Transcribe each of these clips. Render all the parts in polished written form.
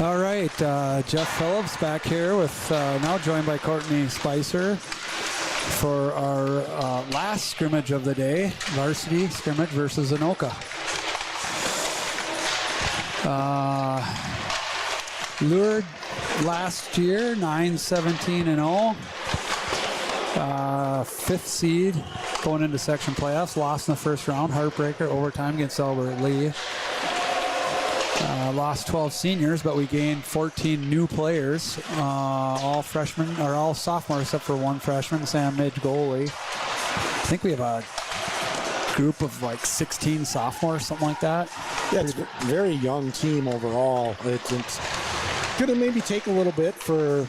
All right, Jeff Phillips back here with now joined by Courtney Spicer for our last scrimmage of the day, Varsity Scrimmage versus Anoka. Lured last year, 9-17-0. Fifth seed going into section playoffs. Lost in the first round, heartbreaker, overtime against Albert Lee. Lost 12 seniors, but we gained 14 new players, all freshmen, or all sophomores except for one freshman, Sam Midge goalie. I think we have a group of like 16 sophomores, something like that. Yeah, it's a very young team overall. It's going to maybe take a little bit for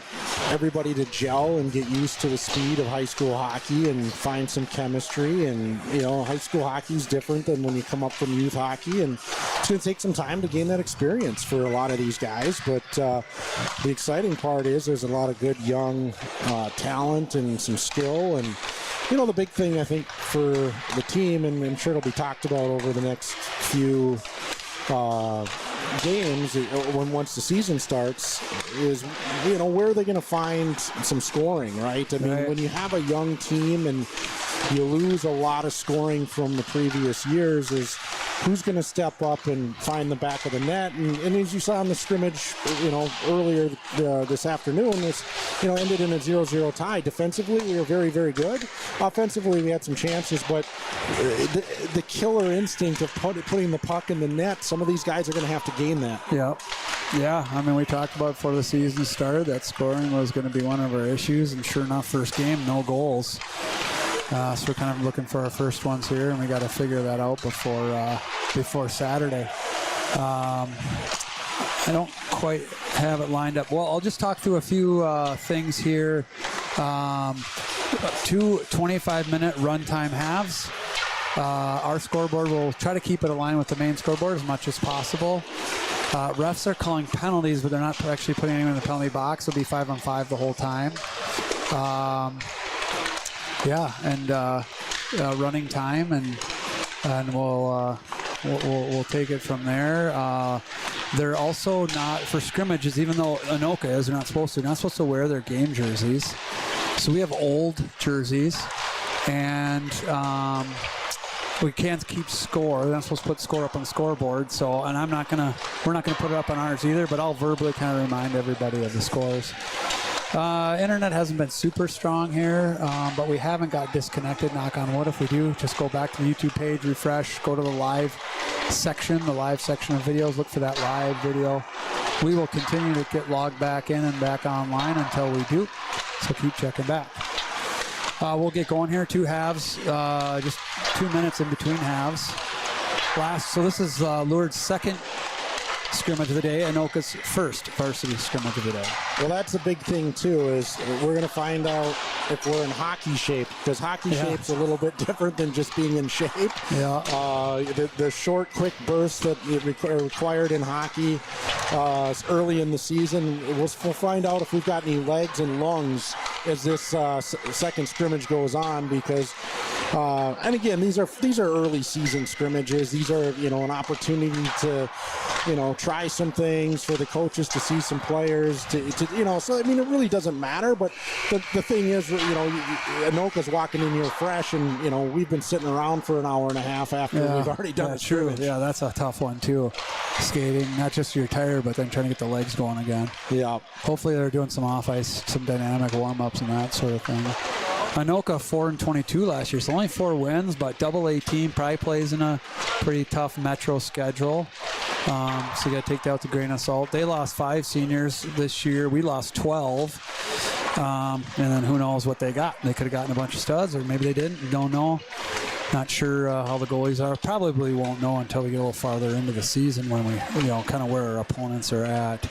everybody to gel and get used to the speed of high school hockey and find some chemistry. And, you know, high school hockey is different than when you come up from youth hockey. And it's going to take some time to gain that experience for a lot of these guys. But the exciting part is there's a lot of good young talent and some skill. And, you know, the big thing, I think, for the team, and I'm sure it'll be talked about over the next few games once the season starts, is, you know, where are they going to find some scoring, right? I mean, when you have a young team and you lose a lot of scoring from the previous years, is who's going to step up and find the back of the net? And as you saw in the scrimmage, you know, earlier this afternoon, this, you know, ended in a 0-0 tie. Defensively, we were very, very good. Offensively, we had some chances, but the killer instinct of putting the puck in the net, some of these guys are going to have to gain that. Yeah, I mean, we talked about before the season started that scoring was going to be one of our issues, and sure enough, first game, no goals. So we're kind of looking for our first ones here, and we got to figure that out before Saturday. I don't quite have it lined up. Well, I'll just talk through a few things here. 2 25-minute runtime halves. Our scoreboard will try to keep it aligned with the main scoreboard as much as possible. Refs are calling penalties, but they're not actually putting anyone in the penalty box. It'll be 5-on-5 the whole time. Running time, and we'll take it from there. They're also not, for scrimmages, even though Anoka is, they're not supposed to wear their game jerseys. So we have old jerseys, and we can't keep score. They're not supposed to put score up on the scoreboard. So, and we're not gonna put it up on ours either. But I'll verbally kind of remind everybody of the scores. Internet hasn't been super strong here, but we haven't got disconnected, knock on wood. If we do, just go back to the YouTube page, refresh, go to the live section of videos, look for that live video. We will continue to get logged back in and back online until we do, so keep checking back. We'll get going here, 2 halves, just 2 minutes in between halves. So this is Lured's second scrimmage of the day, Anoka's first varsity scrimmage of the day. Well, that's the big thing too, is we're going to find out if we're in hockey shape, because hockey shape's a little bit different than just being in shape. The short, quick bursts that are required in hockey early in the season, we'll find out if we've got any legs and lungs as this second scrimmage goes on, because and again, these are early season scrimmages. These are, you know, an opportunity to, you know, try some things for the coaches to see some players to you know. So I mean, it really doesn't matter. But the thing is, you know, Anoka's walking in here fresh, and you know, we've been sitting around for an hour and a half after we've already done a scrimmage. Yeah, that's a tough one too. Skating, not just you're tired, but then trying to get the legs going again. Yeah. Hopefully they're doing some off ice, some dynamic warm ups and that sort of thing. Anoka 4-22 last year, so only 4 wins, but AA team probably plays in a pretty tough Metro schedule. So you got to take that with a grain of salt. They lost 5 seniors this year. We lost 12. And then who knows what they got. They could have gotten a bunch of studs, or maybe they didn't. We don't know. Not sure how the goalies are. Probably won't know until we get a little farther into the season when we, you know, kind of where our opponents are at.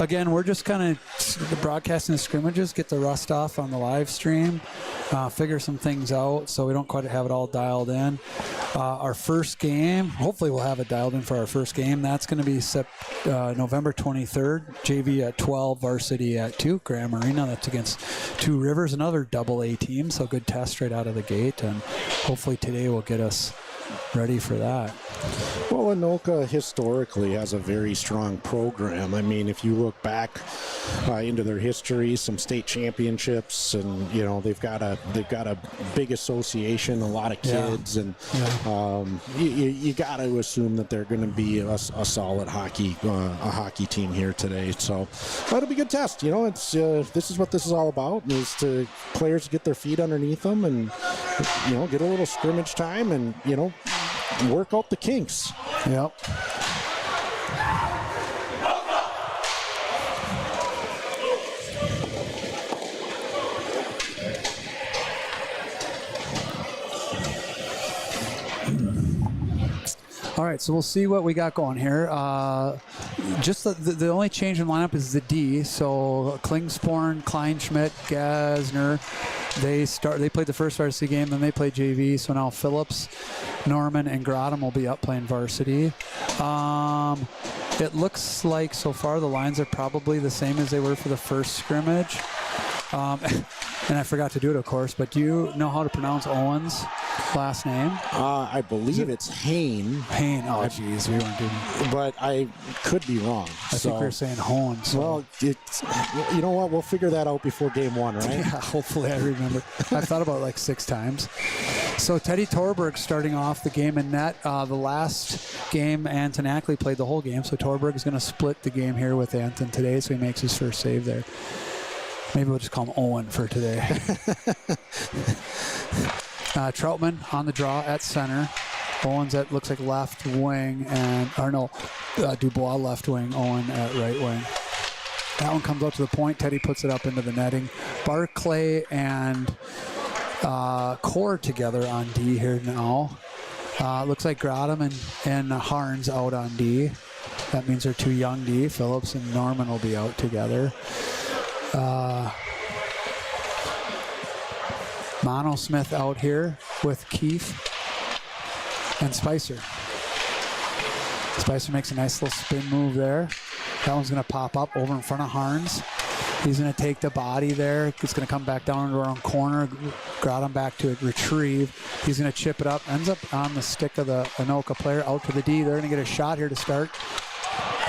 Again, we're just kind of broadcasting the scrimmages, get the rust off on the live stream, figure some things out so we don't quite have it all dialed in. Our first game, hopefully we'll have it dialed in for our first game. That's going to be November 23rd, JV at 12, Varsity at 2, Graham Arena. That's against Two Rivers, another AA team, so good test right out of the gate. And hopefully today will get us ready for that. Well, Anoka historically has a very strong program. I mean, if you look back into their history, some state championships, and you know they've got a big association, a lot of kids, and you got to assume that they're going to be a solid hockey team here today. So that'll be a good test. You know, it's this is what this is all about: is to players get their feet underneath them and you know get a little scrimmage time and you know work out the kinks. Yep. All right, so we'll see what we got going here. Just the only change in lineup is the D. So Klingsporn, Kleinschmidt, Gasner, they played the first varsity game, then they played JV. So now Phillips, Norman, and Grotham will be up playing varsity. It looks like so far the lines are probably the same as they were for the first scrimmage. And I forgot to do it, of course, but do you know how to pronounce Owen's last name? I believe it's Hain. Hain. Oh, jeez, we weren't doing it. But I could be wrong. I think we were saying Hone. So. Well, you know what? We'll figure that out before game one, right? Yeah, hopefully I remember. I've thought about it like 6 times. So Teddy Torberg starting off the game in net. The last game, Anton Ackley played the whole game, so Torberg is going to split the game here with Anton today, so he makes his first save there. Maybe we'll just call him Owen for today. Troutman on the draw at center. Owen's at looks like left wing, Dubois left wing, Owen at right wing. That one comes up to the point. Teddy puts it up into the netting. Barclay and Core together on D here now. Looks like Grotham and Harns out on D. That means they're 2 young D. Phillips and Norman will be out together. Mono Smith out here with Keefe and Spicer. Spicer makes a nice little spin move there. That one's going to pop up over in front of Harns. He's going to take the body there. It's going to come back down into our own corner. Grotham back to it, retrieve. He's going to chip it up. Ends up on the stick of the Anoka player out to the D. They're going to get a shot here to start.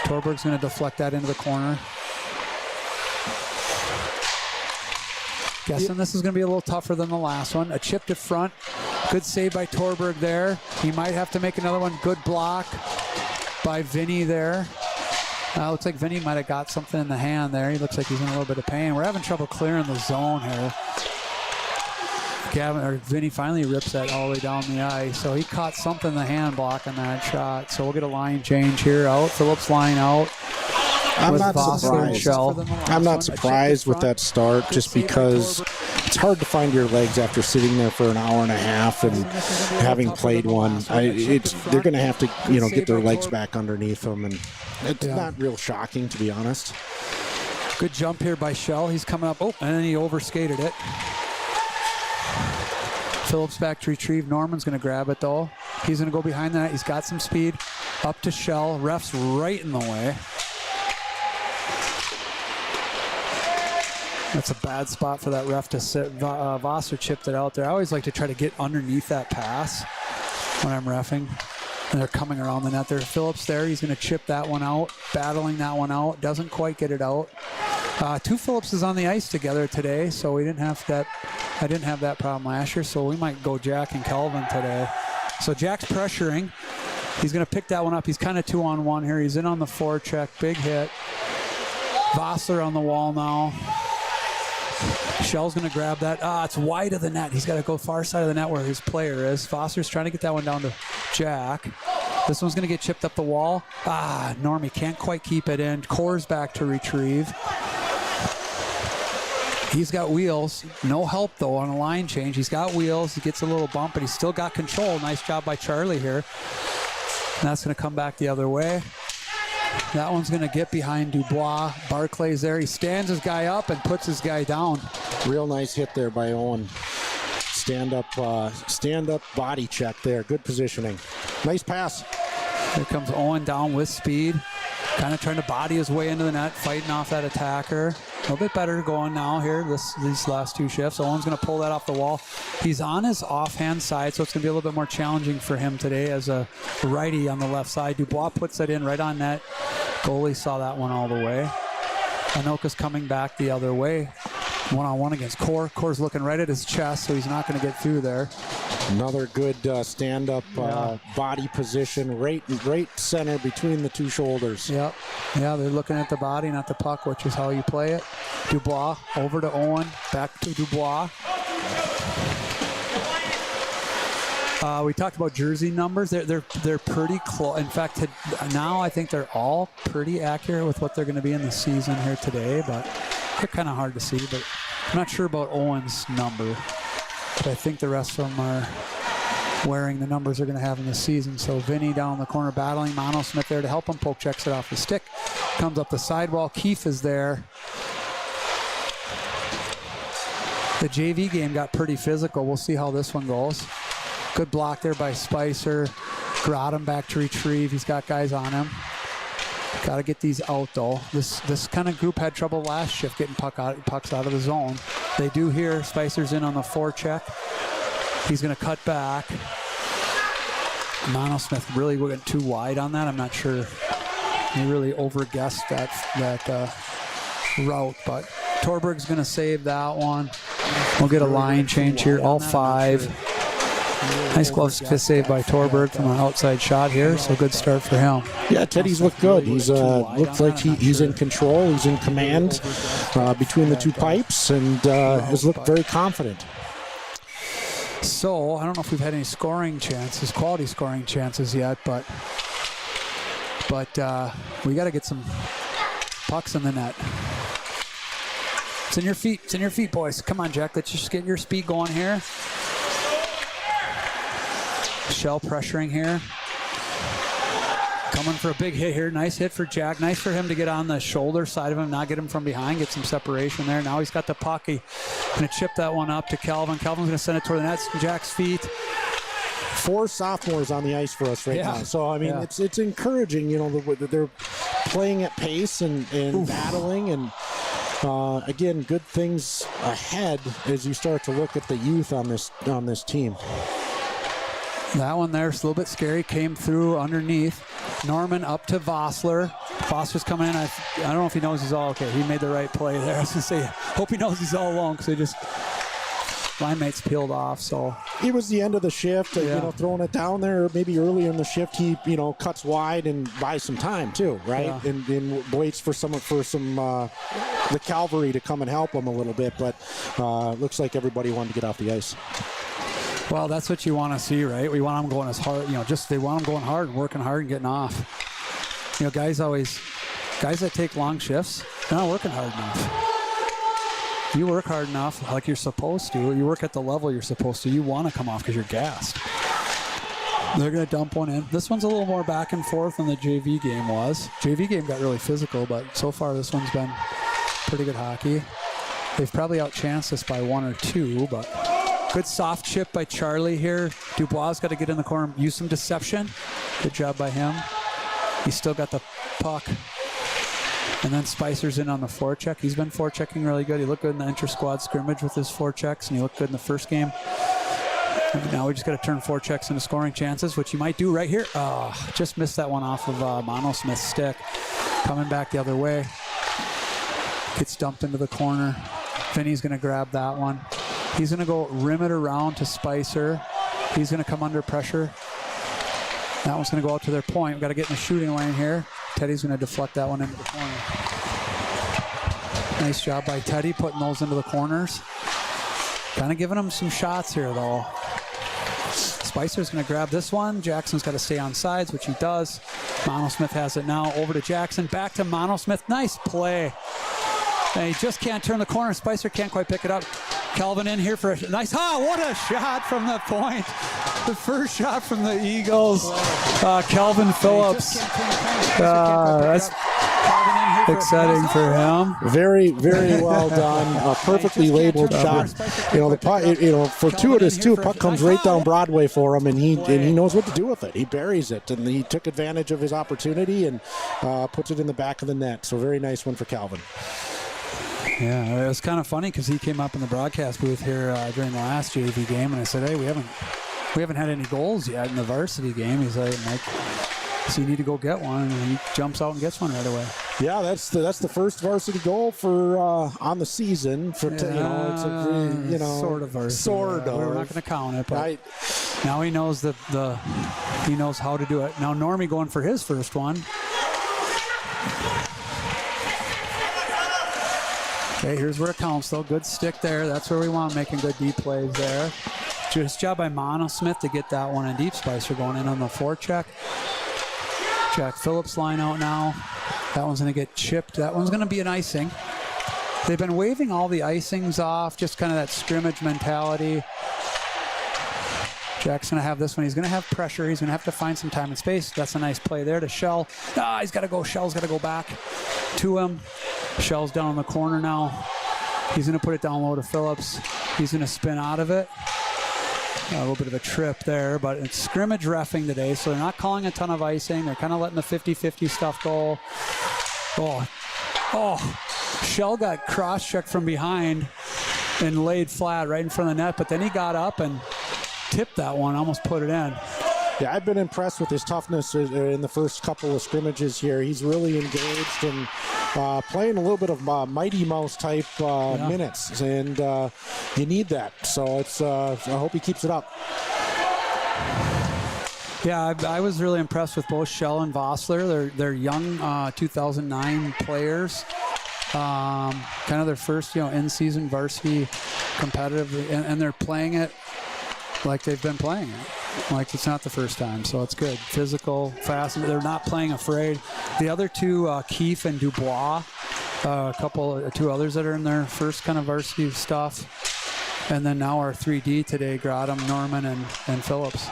Torberg's going to deflect that into the corner. Guessing this is going to be a little tougher than the last one. A chip to front. Good save by Torberg there. He might have to make another one. Good block by Vinny there. Looks like Vinny might have got something in the hand there. He looks like he's in a little bit of pain. We're having trouble clearing the zone here. Vinny finally rips that all the way down the ice. So he caught something in the hand blocking that shot. So we'll get a line change here out. Phillips line out. I'm not surprised with that start just because it's hard to find your legs after sitting there for an hour and a half and having played one. They're going to have to, get their legs back underneath them, and it's not real shocking, to be honest. Good jump here by Shell. He's coming up. Oh, and then he overskated it. Phillips back to retrieve. Norman's going to grab it, though. He's going to go behind that. He's got some speed. Up to Shell. Ref's right in the way. That's a bad spot for that ref to sit. Vassar chipped it out there. I always like to try to get underneath that pass when I'm reffing. And they're coming around the net there. Phillips there. He's going to chip that one out. Battling that one out. Doesn't quite get it out. 2 Phillipses on the ice together today, so we didn't have that. I didn't have that problem last year, so we might go Jack and Kelvin today. So Jack's pressuring. He's going to pick that one up. He's kind of 2-on-1 here. He's in on the forecheck. Big hit. Vossler on the wall now. Shell's going to grab that. It's wide of the net. He's got to go far side of the net where his player is. Foster's trying to get that one down to Jack. This one's going to get chipped up the wall. Normie can't quite keep it in. Core's back to retrieve. He's got wheels. No help, though, on a line change. He's got wheels. He gets a little bump, but he's still got control. Nice job by Charlie here. And that's going to come back the other way. That one's going to get behind Dubois. Barclay's there. He stands his guy up and puts his guy down. Real nice hit there by Owen. Stand up body check there. Good positioning. Nice pass. Here comes Owen down with speed. Kind of trying to body his way into the net, fighting off that attacker. little bit better going now here these last 2 shifts. Owen's going to pull that off the wall. He's on his offhand side, so it's going to be a little bit more challenging for him today as a righty on the left side. Dubois puts that in right on net. Goalie saw that one all the way. Anoka's coming back the other way. One-on-one against Core. Core's looking right at his chest, so he's not going to get through there. Another good stand-up body position, right center between the 2 shoulders. Yep. Yeah, they're looking at the body, not the puck, which is how you play it. Dubois over to Owen, back to Dubois. We talked about jersey numbers. They're pretty close. In fact, now I think they're all pretty accurate with what they're going to be in the season here today, but they're kind of hard to see. But I'm not sure about Owen's number, but I think the rest of them are wearing the numbers they're going to have in the season. So Vinny down in the corner battling. Mono Smith there to help him. Poke checks it off the stick. Comes up the sidewall. Keefe is there. The JV game got pretty physical. We'll see how this one goes. Good block there by Spicer. Groudon back to retrieve. He's got guys on him. Got to get these out, though. This kind of group had trouble last shift getting pucks out of the zone. They do here. Spicer's in on the forecheck. He's going to cut back. Mono Smith really went too wide on that. I'm not sure. He really overguessed that route, but Torberg's going to save that one. We'll get a line change here. All 5. Nice glove save by Torberg from an outside shot here, so good start for him. Yeah, Teddy's looked good. He's looks like he's in control. He's in command between the 2 pipes, and has looked very confident. So I don't know if we've had any quality scoring chances yet, but we got to get some pucks in the net. It's in your feet, boys. Come on, Jack. Let's just get your speed going here. Shell pressuring here. Coming for a big hit here. Nice hit for Jack. Nice for him to get on the shoulder side of him, not get him from behind, get some separation there. Now he's got the puck. He's going to chip that one up to Calvin. Calvin's going to send it toward the net. Jack's feet. 4 sophomores on the ice for us right now. So, I mean, it's encouraging, they're playing at pace and battling. And, again, good things ahead as you start to look at the youth on this team. That one there's a little bit scary. Came through underneath. Norman up to Vossler. Vossler's coming in. I don't know if he knows he's all okay. He made the right play there. I was going to say, hope he knows he's all alone because they just line mates peeled off. So it was the end of the shift. Throwing it down there. Maybe early in the shift, he cuts wide and buys some time too, right? Yeah. And waits for some the cavalry to come and help him a little bit. But looks like everybody wanted to get off the ice. Well, that's what you want to see, right? We want them going as hard, they want them going hard and working hard and getting off. Guys that take long shifts, they're not working hard enough. You work hard enough like you're supposed to. You work at the level you're supposed to. You want to come off because you're gassed. They're going to dump one in. This one's a little more back and forth than the JV game was. JV game got really physical, but so far this one's been pretty good hockey. They've probably outchanced us by 1 or 2, but good soft chip by Charlie here. Dubois got to get in the corner, use some deception. Good job by him. He's still got the puck. And then Spicer's in on the forecheck. He's been forechecking really good. He looked good in the inter-squad scrimmage with his forechecks, and he looked good in the first game. And now we just got to turn forechecks into scoring chances, which you might do right here. Just missed that one off of Mono Smith's stick. Coming back the other way. Gets dumped into the corner. Vinny's going to grab that one. He's going to go rim it around to Spicer. He's going to come under pressure. That one's going to go out to their point. We've got to get in the shooting lane here. Teddy's going to deflect that one into the corner. Nice job by Teddy putting those into the corners. Kind of giving them some shots here, though. Spicer's going to grab this one. Jackson's got to stay on sides, which he does. Mono Smith has it now. Over to Jackson. Back to Mono Smith. Nice play. And he just can't turn the corner. Spicer can't quite pick it up. Calvin in here for a nice, what a shot from the point. The first shot from the Eagles. Calvin Phillips. That's exciting for him. Very, very well done. A perfectly labeled shot. The puck, fortuitous too. Puck comes right down Broadway for him, and he knows what to do with it. He buries it, and he took advantage of his opportunity and puts it in the back of the net. So very nice one for Calvin. Yeah, it was kind of funny because he came up in the broadcast booth here during the last JV game, and I said, "Hey, we haven't had any goals yet in the varsity game." He's like, "So you need to go get one," and he jumps out and gets one right away. Yeah, that's the first varsity goal for on the season. For it's a sort of varsity. Sort of. We're not going to count it, but now he knows he knows how to do it. Now Normie going for his first one. Okay, here's where it counts, though. Good stick there. That's where we want, making good deep plays there. Just job by Mono Smith to get that one in deep. Spicer going in on the forecheck. Jack Phillips line out now. That one's going to get chipped. That one's going to be an icing. They've been waving all the icings off, just kind of that scrimmage mentality. Jack's going to have this one. He's going to have pressure. He's going to have to find some time and space. That's a nice play there to Shell. He's got to go. Shell's got to go back to him. Shell's down in the corner now. He's going to put it down low to Phillips. He's going to spin out of it. A little bit of a trip there, but it's scrimmage reffing today, so they're not calling a ton of icing. They're kind of letting the 50-50 stuff go. Shell got cross-checked from behind and laid flat right in front of the net, but then he got up and tipped that one, almost put it in. Yeah, I've been impressed with his toughness in the first couple of scrimmages here. He's really engaged and playing a little bit of Mighty Mouse type minutes, and you need that. So I hope he keeps it up. Yeah, I was really impressed with both Shell and Vossler. They're young 2009 players. Kind of their first, in-season varsity competitive, and they're playing it like they've been playing it. Like it's not the first time, so it's good. Physical, fast. They're not playing afraid. The other two, Keefe and Dubois, two others that are in their first kind of varsity stuff. And then now our 3D today, Grotham, Norman, and Phillips.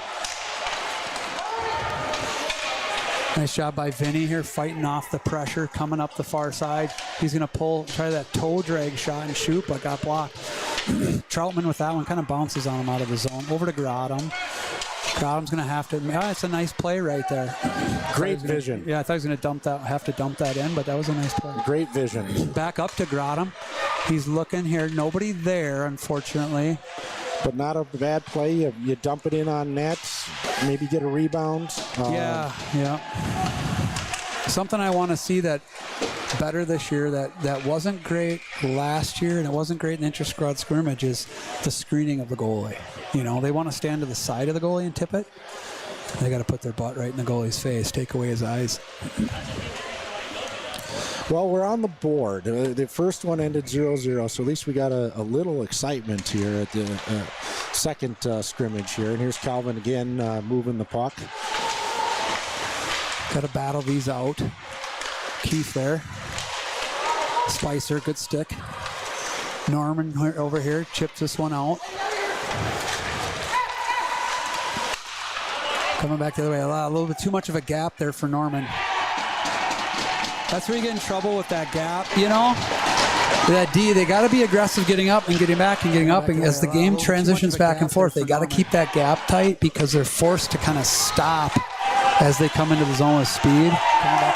Nice job by Vinny here, fighting off the pressure, coming up the far side. He's going to try that toe drag shot and shoot, but got blocked. Troutman with that one kind of bounces on him out of the zone. Over to Grotham. Grotham's going to have to. It's a nice play right there. Great vision. I thought he was going to have to dump that in, but that was a nice play. Great vision. Back up to Grotham. He's looking here. Nobody there, unfortunately. But not a bad play. You dump it in on nets, maybe get a rebound. Yeah. Something I want to see that better this year that wasn't great last year, and it wasn't great in inter-squad scrimmage, is the screening of the goalie. They want to stand to the side of the goalie and tip it. They got to put their butt right in the goalie's face, take away his eyes. Well, we're on the board. The first one ended 0-0, so at least we got a little excitement here at the second scrimmage here. And here's Calvin again moving the puck. Got to battle these out. Keefe there. Spicer, good stick. Norman over here chips this one out. Coming back the other way. A little bit too much of a gap there for Norman. That's where you get in trouble with that gap, That D, they got to be aggressive getting up and getting back and getting up. And as the game transitions back and forth, they got to keep that gap tight because they're forced to kind of stop as they come into the zone with speed.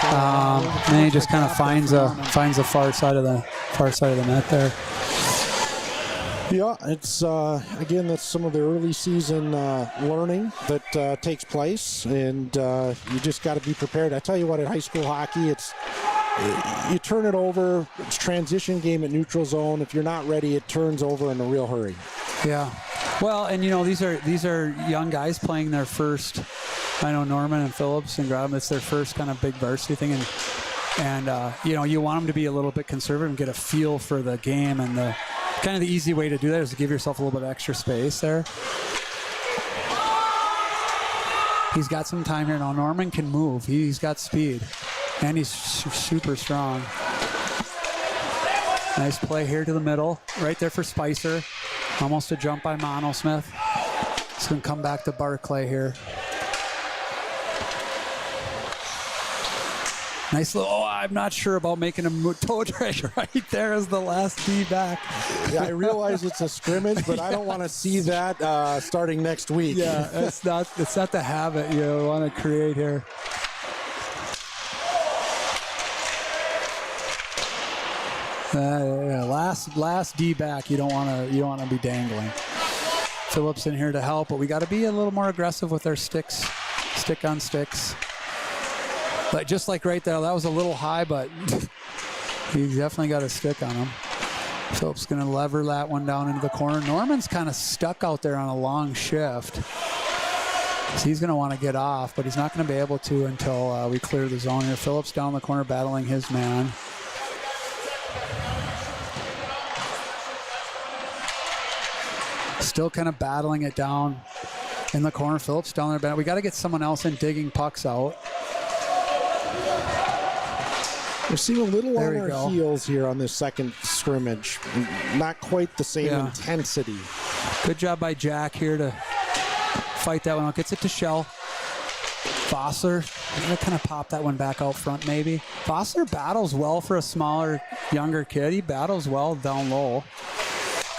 And he just kind of finds the far side of the net there. Yeah, it's again, that's some of the early season learning that takes place, and you just got to be prepared. I tell you what, at high school hockey, you turn it over. It's transition game at neutral zone. If you're not ready, it turns over in a real hurry. Yeah, well, and these are young guys playing their first. I know Norman and Phillips and Grotham, it's their first kind of big varsity thing, and you want them to be a little bit conservative and get a feel for the game, and the kind of the easy way to do that is to give yourself a little bit of extra space there. He's got some time here now. Norman can move. He's got speed, and he's super strong. Nice play here to the middle, right there for Spicer. Almost a jump by Mono Smith. It's going to come back to Barclay here. Nice little, I'm not sure about making a toe drag right there as the last D back. Yeah, I realize it's a scrimmage, but I don't want to see that starting next week. Yeah, it's not the habit you want to create here. Yeah, last D back. You don't want to be dangling. Phillips in here to help, but we got to be a little more aggressive with our sticks, stick on sticks. But just like right there, that was a little high, but he definitely got a stick on him. Phillips going to lever that one down into the corner. Norman's kind of stuck out there on a long shift. So he's going to want to get off, but he's not going to be able to until we clear the zone here. Phillips down the corner battling his man. Still kind of battling it down in the corner. Phillips down there. We got to get someone else in digging pucks out. We're seeing a little on our heels here on this second scrimmage. Not quite the same intensity. Good job by Jack here to fight that one out. Gets it to Shell. Fossler, gonna kind of pop that one back out front maybe. Fossler battles well for a smaller, younger kid. He battles well down low.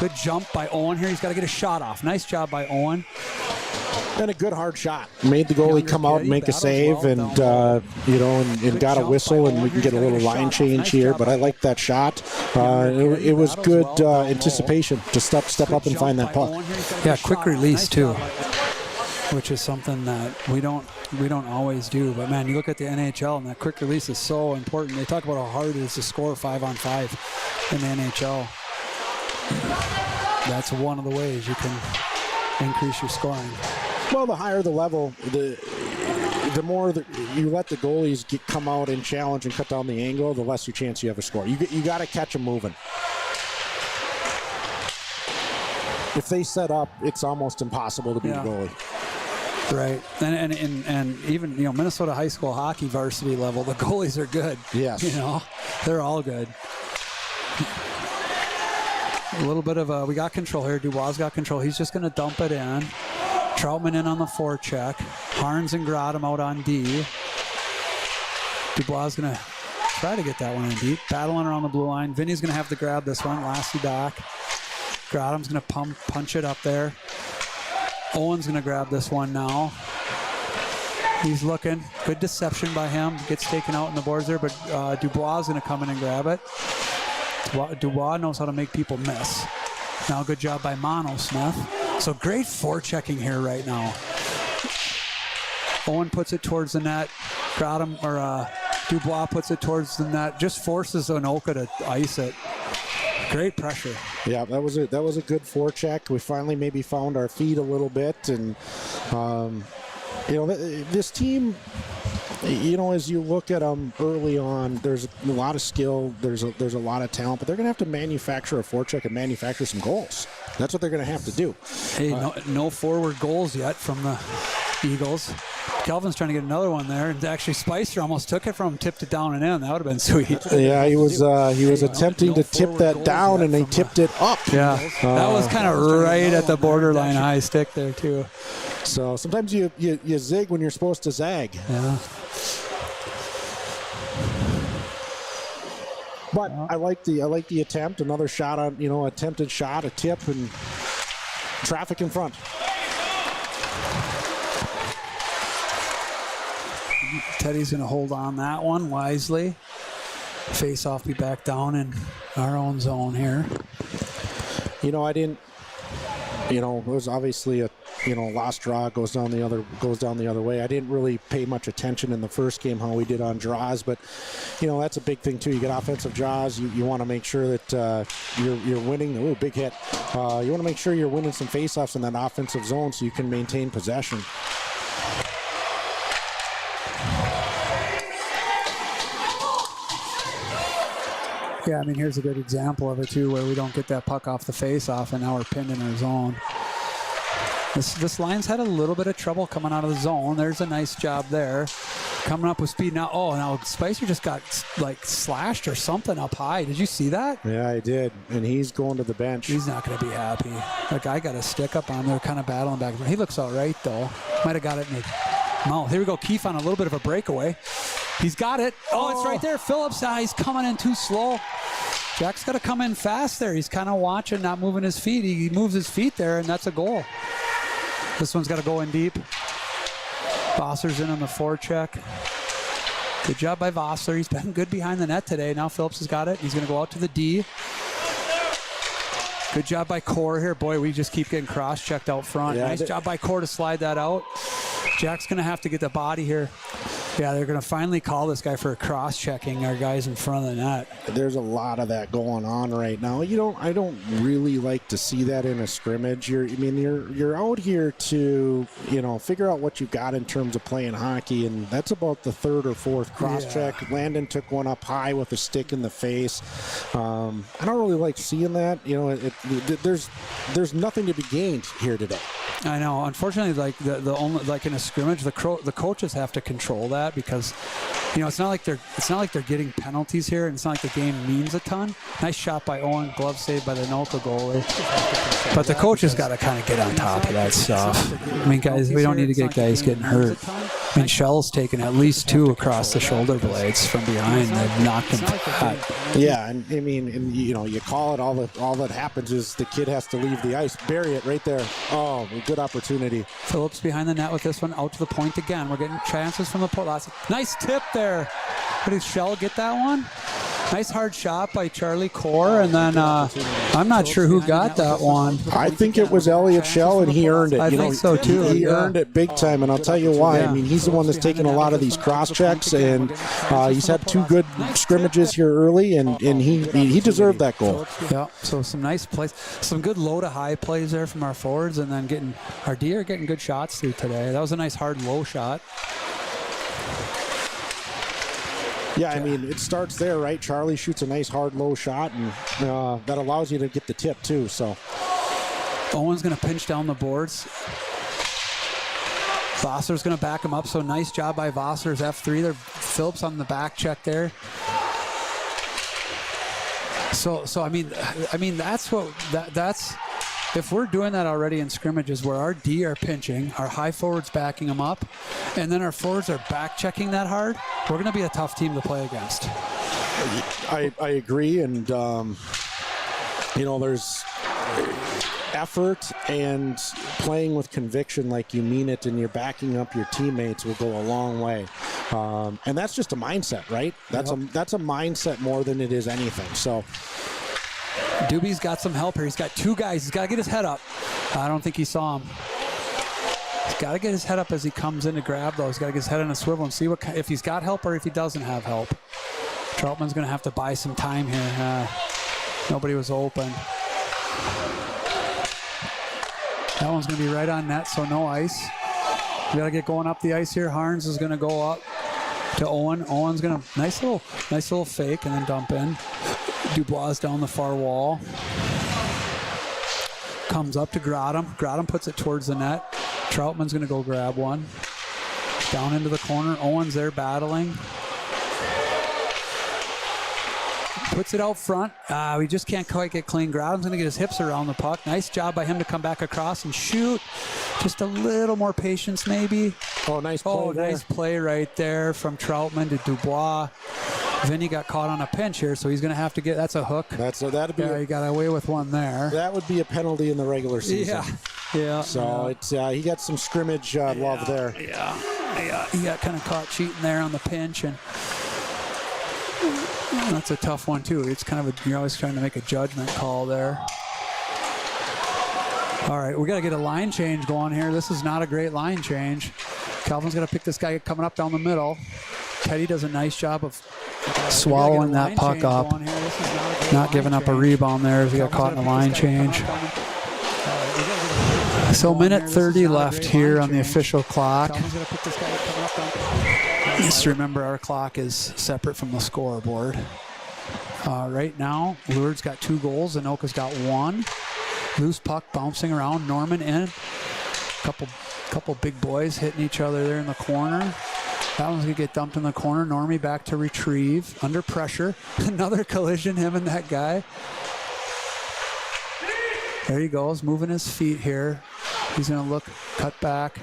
Good jump by Owen here. He's got to get a shot off. Nice job by Owen. And a good hard shot. Made the goalie come out and make a save, well, and got a whistle, and we can get a little line change here. But I like that shot. It was good anticipation to step up and find that puck. Yeah, quick release too, which is something that we don't always do. But man, you look at the NHL, and that quick release is so important. They talk about how hard it is to score 5-on-5 in the NHL. That's one of the ways you can increase your scoring. Well, the higher the level, the more that you let the goalies come out and challenge and cut down the angle, the less your chance you have a score. You got to catch them moving. If they set up, it's almost impossible to beat a goalie. Right, and even Minnesota high school hockey varsity level, the goalies are good. Yes, they're all good. A little bit of we got control here. Dubois got control. He's just going to dump it in. Troutman in on the forecheck. Harns and Grodham out on D. Dubois is going to try to get that one in deep. Battling around the blue line. Vinny's going to have to grab this one. Lassie back. Grodham's going to punch it up there. Owen's going to grab this one now. He's looking. Good deception by him. Gets taken out in the boards there, but Dubois is going to come in and grab it. Dubois knows how to make people miss. Now good job by Mono Smith. So great forechecking here right now. Owen puts it towards the net. Dubois puts it towards the net. Just forces Anoka to ice it. Great pressure. Yeah, that was a good forecheck. We finally maybe found our feet a little bit, and this team. As you look at them early on, there's a lot of skill, there's a lot of talent, but they're going to have to manufacture a forecheck and manufacture some goals. That's what they're going to have to do. Hey, no forward goals yet from the Eagles. Kelvin's trying to get another one there, and actually Spicer almost took it from him, tipped it down and in. That would have been sweet. Yeah, he was attempting to tip that down, and they tipped it up. Yeah, that was kind of right at the borderline high stick there too. So sometimes you zig when you're supposed to zag. Yeah. But I like the attempt. Another shot on attempted shot, a tip, and traffic in front. Teddy's going to hold on that one wisely. Face off, be back down in our own zone here. I didn't. It was obviously a lost draw goes down the other way. I didn't really pay much attention in the first game how we did on draws, but that's a big thing too. You get offensive draws, you want to make sure that you're winning. Ooh, big hit. You want to make sure you're winning some faceoffs in that offensive zone so you can maintain possession. Yeah, here's a good example of it too, where we don't get that puck off the face-off, and now we're pinned in our zone. This line's had a little bit of trouble coming out of the zone. There's a nice job there. Coming up with speed now. Oh, now Spicer just got slashed or something up high. Did you see that? Yeah, I did. And he's going to the bench. He's not going to be happy. That guy got a stick up on there, kind of battling back. He looks all right, though. Might have got it in the mouth. Here we go. Keefe on a little bit of a breakaway. He's got it. Oh, it's right there. Phillips, he's coming in too slow. Jack's got to come in fast there. He's kind of watching, not moving his feet. He moves his feet there, and that's a goal. This one's got to go in deep. Bosser's in on the forecheck. Good job by Vossler. He's been good behind the net today. Now Phillips has got it. He's going to go out to the D. Good job by Core here. Boy, we just keep getting cross-checked out front. Yeah, nice job by Core to slide that out. Jack's going to have to get the body here. Yeah, they're going to finally call this guy for cross-checking our guys in front of the net. There's a lot of that going on right now. I don't really like to see that in a scrimmage. You're out here to, figure out what you've got in terms of playing hockey, and that's about the third or fourth cross-check. Yeah. Landon took one up high with a stick in the face. I don't really like seeing that. There's nothing to be gained here today. I know. Unfortunately, the only in a scrimmage, the coaches have to control that because, it's not like they're getting penalties here, and it's not like the game means a ton. Nice shot by Owen, glove save by the Anoka goalie. But the coaches got to kind of get on top of that stuff. I mean, guys, we don't need to get guys getting hurt. I mean, Shell's taken at least 2 across the shoulder blades from behind. They've knocked him flat. Yeah, and you call it. All that happens is the kid has to leave the ice. Bury it right there. Oh, good opportunity. Phillips behind the net with this one, out to the point again. We're getting chances from the point. Nice tip there. Did Shell get that one? Nice hard shot by Charlie Core, and then I'm not sure who got that one. I think it was Elliot Shell, and he earned it. I think so too. He earned it big time, and I'll tell you why. I mean, he's the one that's taking a lot of these cross checks, and he's had 2 good scrimmages here early, and he deserved that goal. Yeah. So some nice plays, some good low to high plays there from our forwards, and then our D are getting good shots through today. That was a nice hard low shot. Yeah, I mean, it starts there, right? Charlie shoots a nice hard low shot, and that allows you to get the tip too. So Owen's going to pinch down the boards. Vossler's going to back him up. So nice job by Vossler's F3 there. Phillips on the back check there. So I mean that's if we're doing that already in scrimmages where our D are pinching, our high forwards backing them up, and then our forwards are back checking that hard, we're going to be a tough team to play against. I agree, and there's effort and playing with conviction, like you mean it, and you're backing up your teammates will go a long way. And that's just a mindset, right? That's a mindset more than it is anything. So Doobie's got some help here. He's got 2 guys. He's got to get his head up. I don't think he saw him. He's got to get his head up as he comes in to grab, though. He's got to get his head on a swivel and see if he's got help or if he doesn't have help. Troutman's going to have to buy some time here. Nobody was open. That one's going to be right on net, so no ice. We got to get going up the ice here. Harns is going to go up to Owen. Owen's going to nice little fake and then dump in. Dubois down the far wall. Comes up to Grotham. Grotham puts it towards the net. Troutman's going to go grab one. Down into the corner. Owen's there battling. Puts it out front. We just can't quite get clean. Grotham's going to get his hips around the puck. Nice job by him to come back across and shoot. Just a little more patience maybe. Nice play there. Nice play right there from Troutman to Dubois. Vinny got caught on a pinch here, so he's going to have to get. That's a hook. He got away with one there. That would be a penalty in the regular season. Yeah. So it's he got some scrimmage love there. Yeah. He got kind of caught cheating there on the pinch, and that's a tough one too. It's kind of you're always trying to make a judgment call there. All right, we got to get a line change going here. This is not a great line change. Calvin's going to pick this guy coming up down the middle. Teddy does a nice job of swallowing that puck up. Not giving up a rebound there as he got caught in a line change. So minute 30 left here on the official clock. Just remember our clock is separate from the scoreboard. Right now, Lourdes got 2 goals. Anoka's got 1. Loose puck bouncing around. Norman in. Couple big boys hitting each other there in the corner. That one's going to get dumped in the corner. Normie back to retrieve. Under pressure. Another collision, him and that guy. There he goes, moving his feet here. He's going to look, cut back.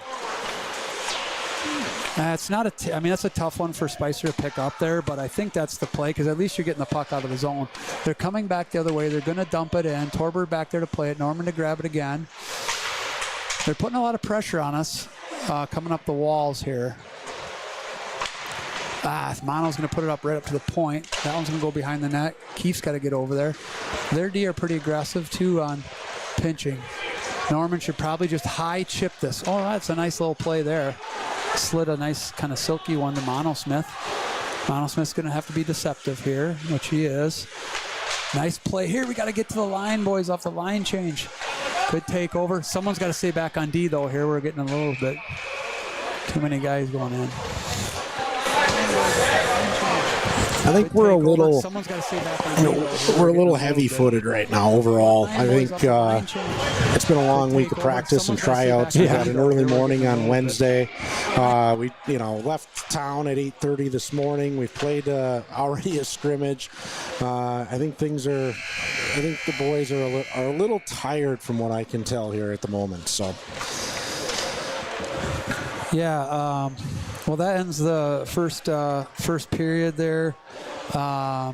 It's not that's a tough one for Spicer to pick up there, but I think that's the play because at least you're getting the puck out of the zone. They're coming back the other way. They're going to dump it in. Torberg back there to play it. Norman to grab it again. They're putting a lot of pressure on us coming up the walls here. Mono's going to put it up right up to the point. That one's going to go behind the net. Keefe's got to get over there. Their D are pretty aggressive, too, on pinching. Norman should probably just high chip this. Oh, that's a nice little play there. Slid a nice kind of silky one to Mono Smith. Mono Smith's going to have to be deceptive here, which he is. Nice play here. We got to get to the line, boys, off the line change. Good takeover. Someone's got to stay back on D, though. Here we're getting a little bit too many guys going in. I think we're a little, we're a little heavy-footed right now overall. I think it's been a long week of practice and tryouts. We had an early morning on Wednesday. We, left town at 8:30 this morning. We've played already a scrimmage. I think the boys are a little tired from what I can tell here at the moment. So. Yeah. Well, that ends the first period there. I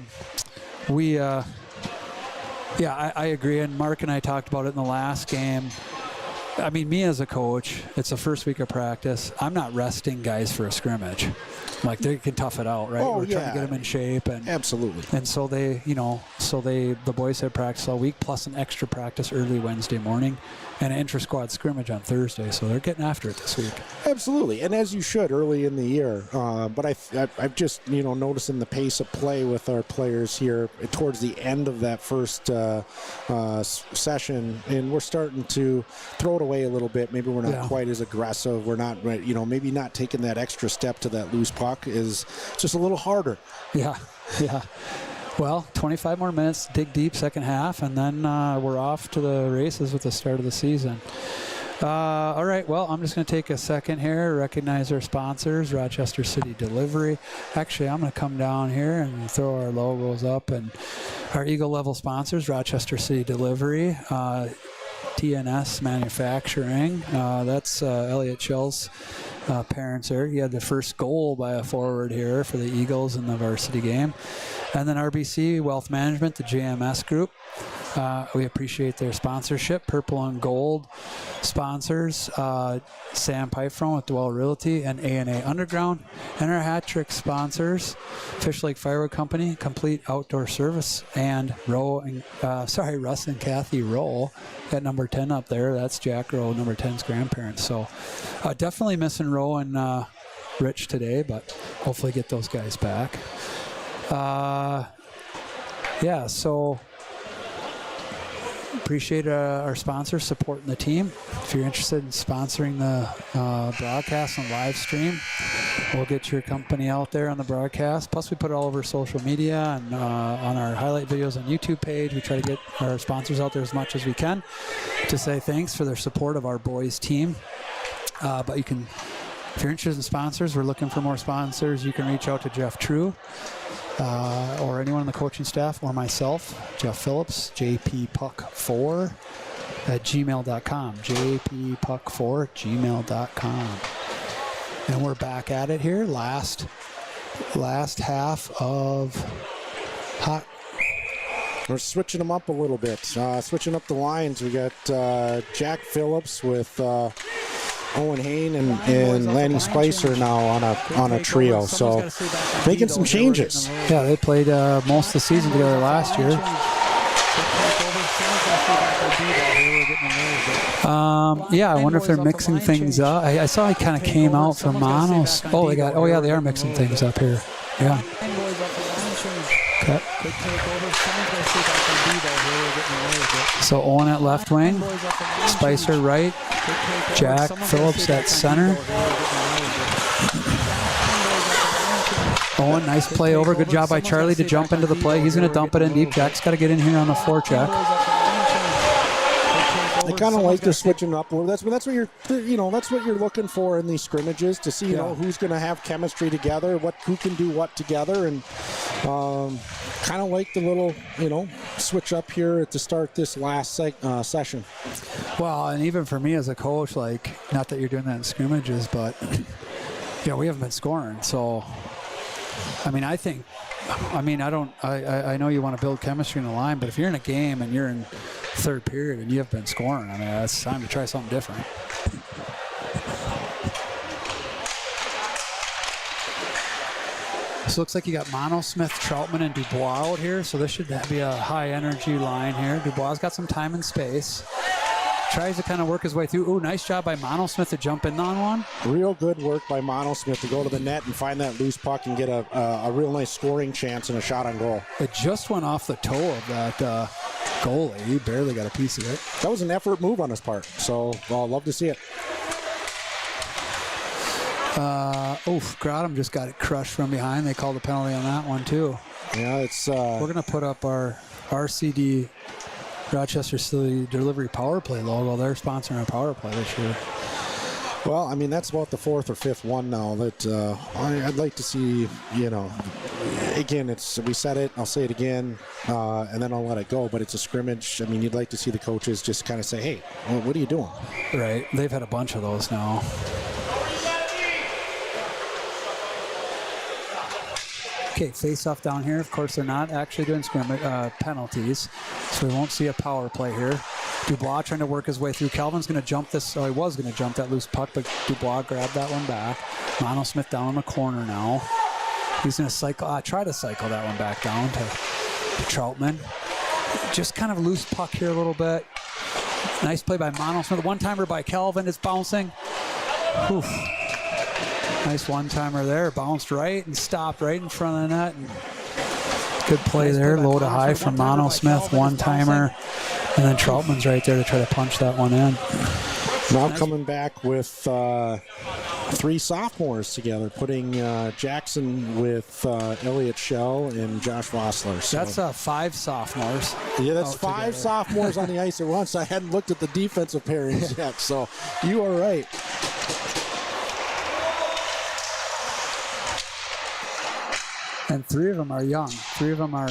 agree. And Mark and I talked about it in the last game. I mean, me as a coach, it's the first week of practice. I'm not resting guys for a scrimmage. Like, they can tough it out, right? We're trying to get them in shape. And absolutely. And so the boys had practice all week, plus an extra practice early Wednesday morning and an intra-squad scrimmage on Thursday. So they're getting after it this week. Absolutely. And as you should early in the year. But I've just, noticing the pace of play with our players here towards the end of that first session. And we're starting to throw it away a little bit. Maybe we're not quite as aggressive. We're not, maybe not taking that extra step to that loose puck is just a little harder. Yeah. Well, 25 more minutes, dig deep second half, and then we're off to the races with the start of the season. All right, well, I'm just going to take a second here, recognize our sponsors, Rochester City Delivery. Actually, I'm going to come down here and throw our logos up, and our Eagle level sponsors, Rochester City Delivery, TNS Manufacturing, that's Elliot Schell's parents there. He had the first goal by a forward here for the Eagles in the varsity game. And then RBC Wealth Management, the JMS Group. We appreciate their sponsorship. Purple and Gold sponsors, Sam Pifron with Dwell Realty and A&A Underground. And our hat trick sponsors, Fish Lake Firewood Company, Complete Outdoor Service, and Russ and Kathy Rowe at number 10 up there. That's Jack Rowe, number 10's grandparents. So definitely missing Rowe and Rich today, but hopefully get those guys back. So appreciate our sponsors supporting the team. If you're interested in sponsoring the broadcast and live stream, we'll get your company out there on the broadcast. Plus, we put it all over social media and on our highlight videos on YouTube page. We try to get our sponsors out there as much as we can to say thanks for their support of our boys team. But you can, if you're interested in sponsors, we're looking for more sponsors. You can reach out to Jeff True. Or anyone on the coaching staff, or myself, Jeff Phillips, jppuck4 at gmail.com, jppuck4@gmail.com. And we're back at it here, last half of hot. We're switching them up a little bit, switching up the lines. We got Jack Phillips with Owen Hain and Lanny Spicer now on a trio, so making some changes. Yeah, they played most of the season together last year. I wonder if they're mixing things up. I saw he kind of came out from Monos. They are mixing things up here. Yeah. Okay. So Owen at left wing, Spicer right, Jack Phillips at center. Owen, nice play over. Good job by Charlie to jump into the play. He's going to dump it in deep. Jack's got to get in here on the forecheck. I kind of like they're switching up. That's what you're looking for in these scrimmages, to see who's going to have chemistry together, who can do what together, and kind of like the little switch up here to start this last session. Well, and even for me as a coach, like, not that you're doing that in scrimmages, but we haven't been scoring, so I know you want to build chemistry in the line, but if you're in a game and you're in third period and you have been scoring, it's time to try something different. So it looks like you got Mono, Smith, Troutman, and Dubois out here. So this should be a high energy line here. Dubois got some time and space. Tries to kind of work his way through. Ooh, nice job by Mono Smith to jump in on one. Real good work by Mono Smith to go to the net and find that loose puck and get a real nice scoring chance and a shot on goal. It just went off the toe of that goalie. He barely got a piece of it. That was an effort move on his part, so I'll love to see it. Grotham just got it crushed from behind. They called a penalty on that one, too. Yeah, it's... We're going to put up our RCD Rochester City Delivery Power Play logo. They're sponsoring our power play this year. Well, I mean, that's about the fourth or fifth one now that I'd like to see, again, we said it, I'll say it again, and then I'll let it go, but it's a scrimmage. I mean, you'd like to see the coaches just kind of say, hey, what are you doing? Right. They've had a bunch of those now. Okay, face-off down here. Of course, they're not actually doing scrimmage penalties, so we won't see a power play here. Dubois trying to work his way through. Calvin's going to jump this. Oh, he was going to jump that loose puck, but Dubois grabbed that one back. Mono Smith down in the corner now. He's going to try to cycle that one back down to Troutman. Just kind of a loose puck here a little bit. Nice play by Mono Smith. One-timer by Calvin. It's bouncing. Oof. Nice one-timer there. Bounced right and stopped right in front of the net. And good play there. Low to high from Mono Smith. One-timer. And then Troutman's right there to try to punch that one in. Now coming back with three sophomores together, putting Jackson with Elliot Schell and Josh Vossler. So. That's 5 sophomores. Yeah, that's 5 sophomores on the ice at once. I hadn't looked at the defensive pairings yet, so you are right. And 3 of them are young. 3 of them are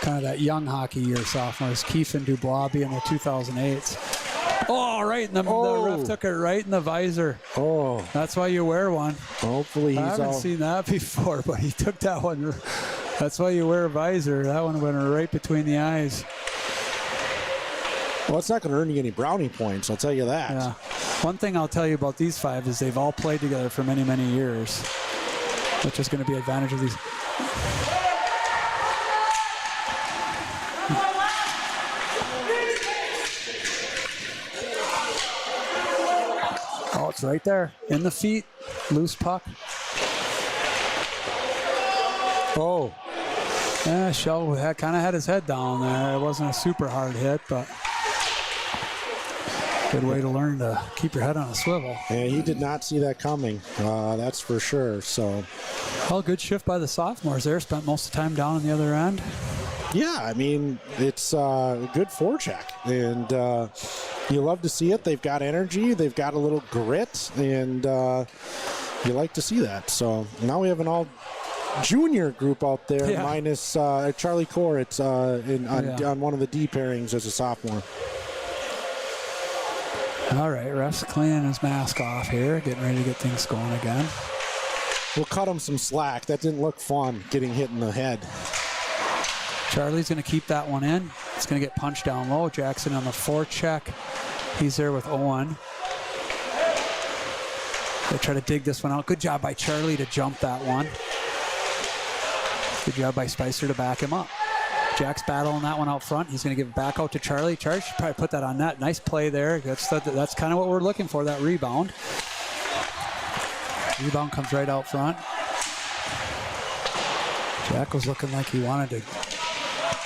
kind of that young hockey year sophomores. Keefe and Dubois being the 2008s. Oh, right in the ref took it right in the visor. Oh. That's why you wear one. Hopefully I haven't seen that before, but he took that one. That's why you wear a visor. That one went right between the eyes. Well, it's not going to earn you any brownie points, I'll tell you that. Yeah. One thing I'll tell you about these 5 is they've all played together for many, many years, which is going to be advantage of these. Oh, it's right there. In the feet. Loose puck. Oh. Yeah, Schell kind of had his head down there. It wasn't a super hard hit, but good way to learn to keep your head on a swivel. And he did not see that coming. That's for sure. So, well, good shift by the sophomores there. Spent most of the time down on the other end. Yeah, I mean, it's a good forecheck. And you love to see it. They've got energy. They've got a little grit. And you like to see that. So now we have an all junior group out there, minus Charlie Koritz on one of the D pairings as a sophomore. All right, ref's cleaning his mask off here, getting ready to get things going again. We'll cut him some slack. That didn't look fun, getting hit in the head. Charlie's going to keep that one in. It's going to get punched down low. Jackson on the forecheck. He's there with Owen. They try to dig this one out. Good job by Charlie to jump that one. Good job by Spicer to back him up. Jack's battling that one out front. He's going to give it back out to Charlie. Charlie should probably put that on net. Nice play there. That's kind of what we're looking for, that rebound. Rebound comes right out front. Jack was looking like he wanted to.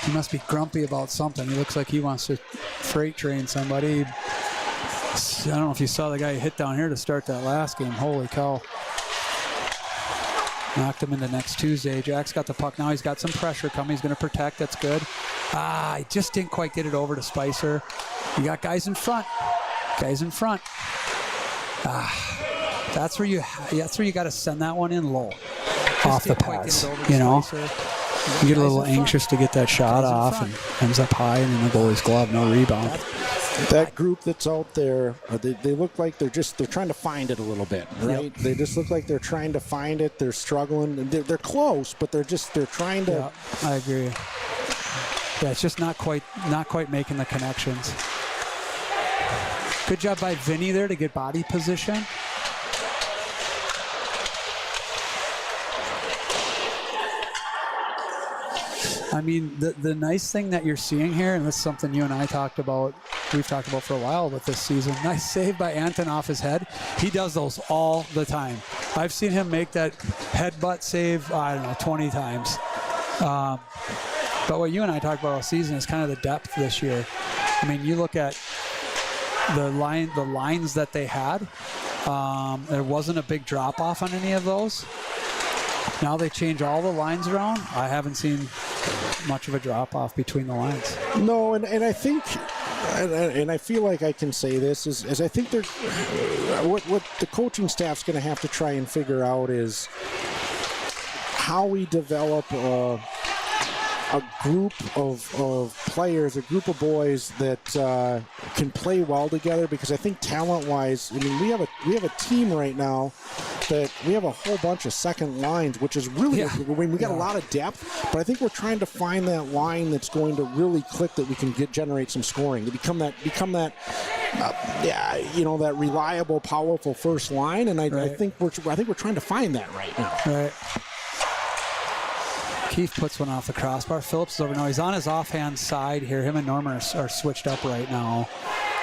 He must be grumpy about something. He looks like he wants to freight train somebody. I don't know if you saw the guy hit down here to start that last game. Holy cow. Knocked him into next Tuesday. Jack's got the puck now. He's got some pressure coming. He's going to protect. That's good. He just didn't quite get it over to Spicer. You got guys in front. Guys in front. That's where you got to send that one in low. Off the pads. You know? You get a little anxious to get that shot off and ends up high and in the goalie's glove. No rebound. That group that's out there, they look like they're trying to find it a little bit, right? Yep. They just look like they're trying to find it. They're struggling. They're close, but they're trying to. Yeah, I agree. Yeah, it's just not quite making the connections. Good job by Vinny there to get body position. I mean, the nice thing that you're seeing here, and this is something you and I talked about, we've talked about for a while with this season, nice save by Anton off his head. He does those all the time. I've seen him make that headbutt save, 20 times. But what you and I talked about all season is kind of the depth this year. I mean, you look at the lines that they had. There wasn't a big drop-off on any of those. Now they change all the lines around. I haven't seen much of a drop-off between the lines. No, and I think, and I feel like I can say this, is I think what the coaching staff's going to have to try and figure out is how we develop a group of players, a group of boys that can play well together. Because I think talent-wise, I mean, we have a team right now that we have a whole bunch of second lines, which is really, I mean, we got a lot of depth, but I think we're trying to find that line that's going to really click, that we can generate some scoring, to become that that reliable, powerful first line. And I think we're trying to find that right now. Right. Keith puts one off the crossbar. Phillips is over now. He's on his offhand side here. Him and Norman are switched up right now.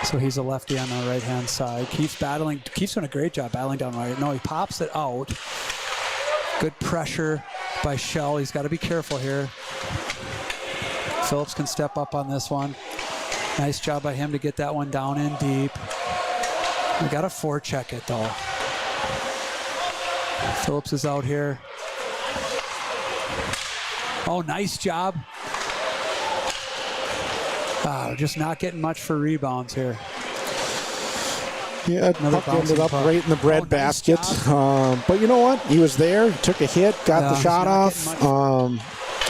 So he's a lefty on the right-hand side. Keith's battling. Keith's doing a great job battling down right. No, he pops it out. Good pressure by Shell. He's got to be careful here. Phillips can step up on this one. Nice job by him to get that one down in deep. We got to forecheck it, though. Phillips is out here. Oh, nice job. Just not getting much for rebounds here. Yeah, puck ended up right in the bread basket. But you know what? He was there, took a hit, got the shot off.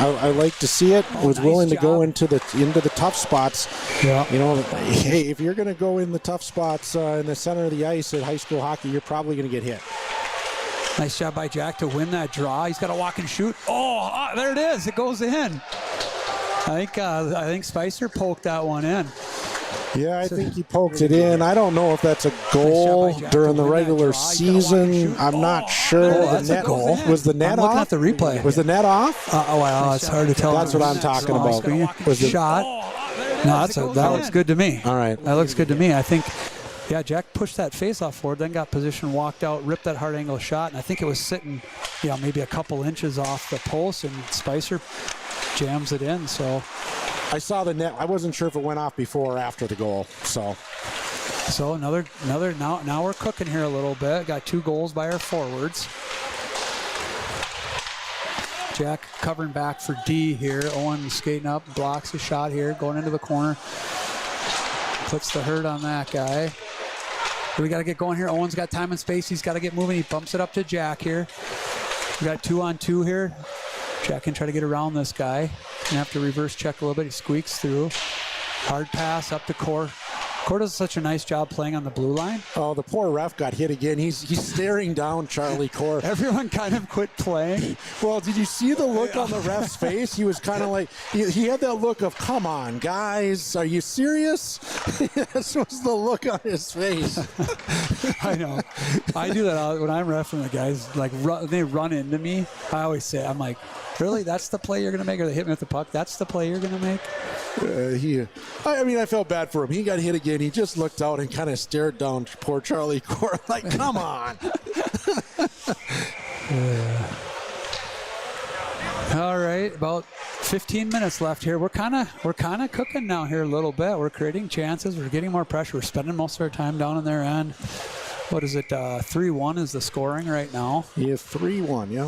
I like to see it. Was willing to go into the tough spots. Yeah. You know, hey, if you're going to go in the tough spots in the center of the ice at high school hockey, you're probably going to get hit. Nice job by Jack to win that draw. He's got to walk and shoot. Oh, there it is. It goes in. I think Spicer poked that one in. Yeah, I think he poked it in. I don't know if that's a goal during the regular season. I'm not sure. That's a goal. Was the net off? I'm looking at the replay. Was the net off? It's hard to tell. That's what I'm talking about. Was the shot? No, that looks good to me. All right. That looks good to me. I think, Jack pushed that face-off forward, then got position, walked out, ripped that hard angle shot, and I think it was sitting, maybe a couple inches off the post, and Spicer jams it in. So I saw the net. I wasn't sure if it went off before or after the goal. So another. Now we're cooking here a little bit. Got 2 goals by our forwards. Jack covering back for D here. Owen skating up, blocks a shot here, going into the corner. Puts the hurt on that guy. We got to get going here. Owen's got time and space. He's got to get moving. He bumps it up to Jack here. We got 2-on-2 here. Jack can try to get around this guy. Gonna have to reverse check a little bit. He squeaks through. Hard pass up to Core. Core does such a nice job playing on the blue line. Oh, the poor ref got hit again. He's staring down Charlie Core. Everyone kind of quit playing. Well, did you see the look on the ref's face? He was kind of like, he had that look of, come on, guys, are you serious? This was the look on his face. I know. I do that when I'm reffing the guys, they run into me. I always say, I'm like, really? That's the play you're going to make? Or they hit me with the puck? That's the play you're going to make? I felt bad for him. He got hit again. He just looked out and kind of stared down poor Charlie Core like, come on. All right, about 15 minutes left here. We're kind of cooking now here a little bit. We're creating chances. We're getting more pressure. We're spending most of our time down in their end. What is it? 3-1 is the scoring right now. Yeah, 3-1. Yeah.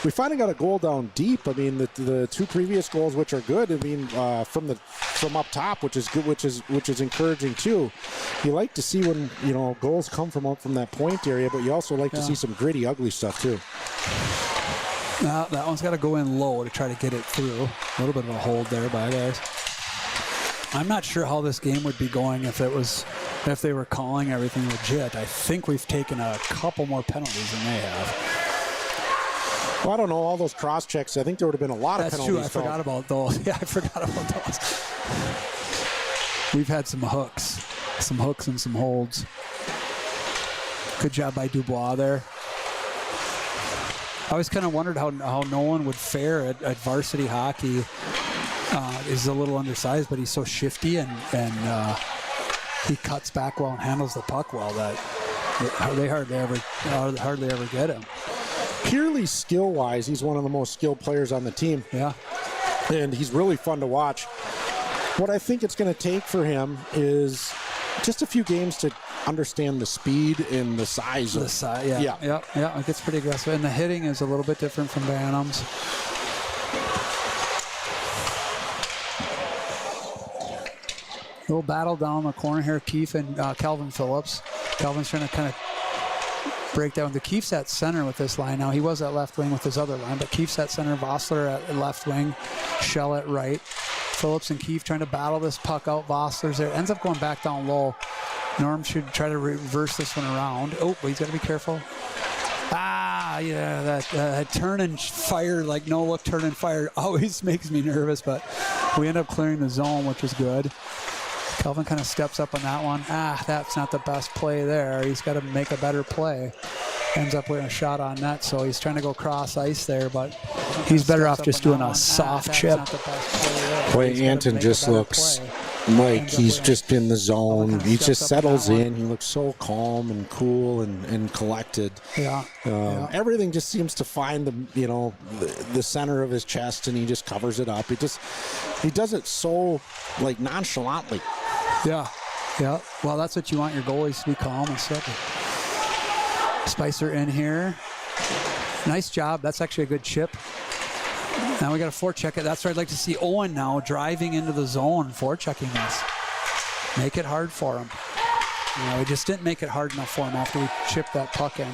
We finally got a goal down deep. I mean, the 2 previous goals, which are good. I mean, from up top, which is good, which is encouraging too. You like to see when goals come from that point area, but you also like to see some gritty, ugly stuff too. That one's got to go in low to try to get it through. A little bit of a hold there by guys. I'm not sure how this game would be going if they were calling everything legit. I think we've taken a couple more penalties than they have. Well, I don't know, all those cross checks. I think there would have been a lot of penalties. That's true. I forgot about those. Yeah, I forgot about those. We've had some hooks and some holds. Good job by Dubois there. I always kind of wondered how Nolan would fare at varsity hockey. He's a little undersized, but he's so shifty and he cuts back well and handles the puck well that they hardly ever get him. Purely skill-wise, he's one of the most skilled players on the team. Yeah. And he's really fun to watch. What I think it's going to take for him is just a few games to understand the speed and the size. Yeah. It gets pretty aggressive. And the hitting is a little bit different from Bantams. Little battle down the corner here. Keefe and Calvin Phillips. Calvin's trying to kind of break down. The Keefe's at center with this line now. He was at left wing with his other line, but Keefe's at center, Vossler at left wing, Shell at right. Phillips and Keefe trying to battle this puck out. Vossler's there. Ends up going back down low. Norm should try to reverse this one around. Oh, but he's got to be careful. That turn and fire, like no look turn and fire always makes me nervous, but we end up clearing the zone, which is good. Kelvin kind of steps up on that one. That's not the best play there. He's got to make a better play. Ends up with a shot on net, so he's trying to go cross ice there, but he's better off just doing a soft chip. Boy, Anton just looks like he's just in the zone. He just settles in. He looks so calm and cool and collected. Everything just seems to find the center of his chest, and he just covers it up. He does it so like nonchalantly. Yeah. Well, that's what you want your goalies to be, calm and stuff. Spicer in here. Nice job. That's actually a good chip. Now we got to forecheck it. That's where I'd like to see Owen now driving into the zone, forechecking this. Make it hard for him. We just didn't make it hard enough for him after we chipped that puck in.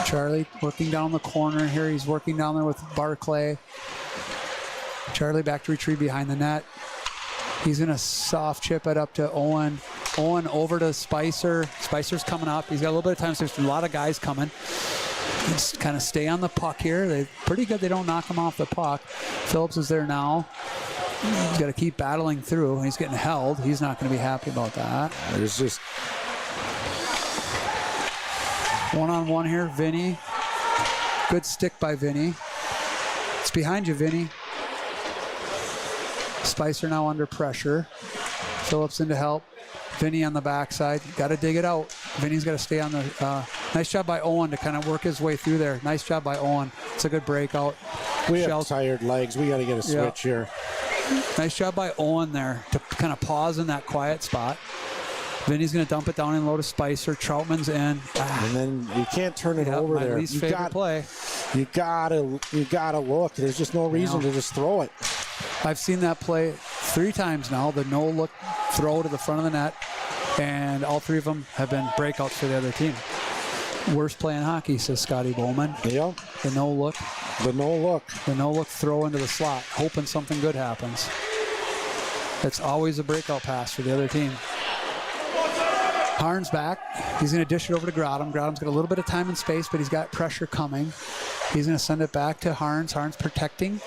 Charlie working down the corner here. He's working down there with Barclay. Charlie back to retrieve behind the net. He's going to soft chip it up to Owen. Owen over to Spicer. Spicer's coming up. He's got a little bit of time, so there's a lot of guys coming. Just kind of stay on the puck here. They're pretty good. They don't knock him off the puck. Phillips is there now. He's got to keep battling through. He's getting held. He's not going to be happy about that. There's just one-on-one here. Vinny. Good stick by Vinny. It's behind you, Vinny. Spicer now under pressure. Phillips in to help. Vinny on the backside. Got to dig it out. Vinny's got to stay on the... nice job by Owen to kind of work his way through there. Nice job by Owen. It's a good breakout. We have tired legs. We got to get a switch here. Nice job by Owen there to kind of pause in that quiet spot. Vinny's going to dump it down in low to Spicer. Troutman's in. And then you can't turn it over there. Least favorite play. You gotta look. There's just no reason to just throw it. I've seen that play 3 times now. The no-look throw to the front of the net, and all 3 of them have been breakouts for the other team. Worst play in hockey, says Scotty Bowman. Yeah. The no-look. The no-look. The no-look throw into the slot, hoping something good happens. It's always a breakout pass for the other team. Harn's back. He's going to dish it over to Groudham. Groudham's got a little bit of time and space, but he's got pressure coming. He's going to send it back to Harns. Harns protecting.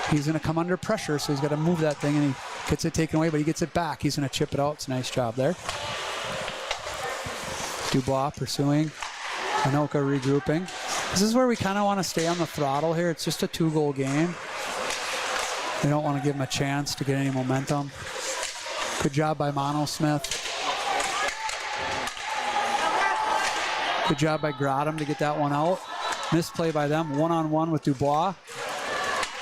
He's going to come under pressure, so he's got to move that thing, and he gets it taken away, but he gets it back. He's going to chip it out. It's a nice job there. Dubois pursuing. Anoka regrouping. This is where we kind of want to stay on the throttle here. It's just a 2-goal game. They don't want to give him a chance to get any momentum. Good job by Mono Smith. Good job by Groudham to get that one out. Misplay by them. One-on-one with Dubois.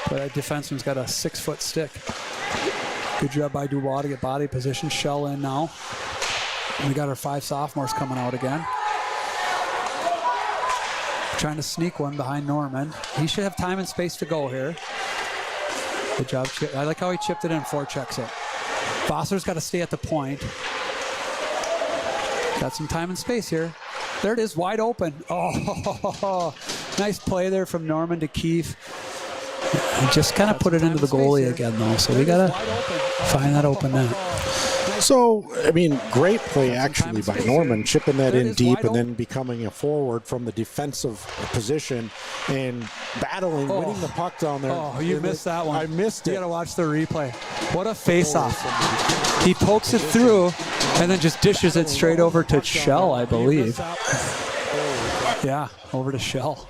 But that defenseman's got a 6-foot stick. Good job by Dubois to get body position. Shell in now. And we got our 5 sophomores coming out again. Trying to sneak one behind Norman. He should have time and space to go here. Good job. I like how he chipped it in, forechecks it. Foster's got to stay at the point. Got some time and space here. There it is, wide open. Oh, nice play there from Norman to Keefe. He just kind of put it into the goalie again, though, so we got to find that open net. So, I mean, great play actually by Norman, chipping that in deep and then becoming a forward from the defensive position and battling, winning the puck down there. Oh, you missed that one. I missed it. You got to watch the replay. What a face-off. He pokes it through and then just dishes it straight over to Shell, I believe. Yeah, over to Shell.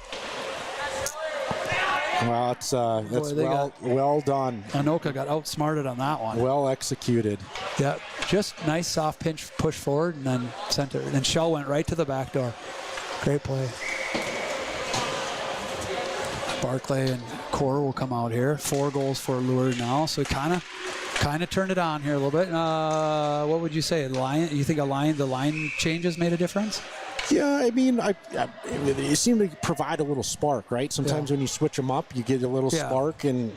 Well, that's well done. Anoka got outsmarted on that one. Well executed. Yeah, just nice soft pinch push forward and then center. And then Shell went right to the back door. Great play. Barclay and Core will come out here. 4 goals for Lure now, so kind of turned it on here a little bit. What would you say? You think the line changes made a difference? Yeah, I mean, it seemed to provide a little spark, right? Sometimes when you switch them up, you get a little spark, and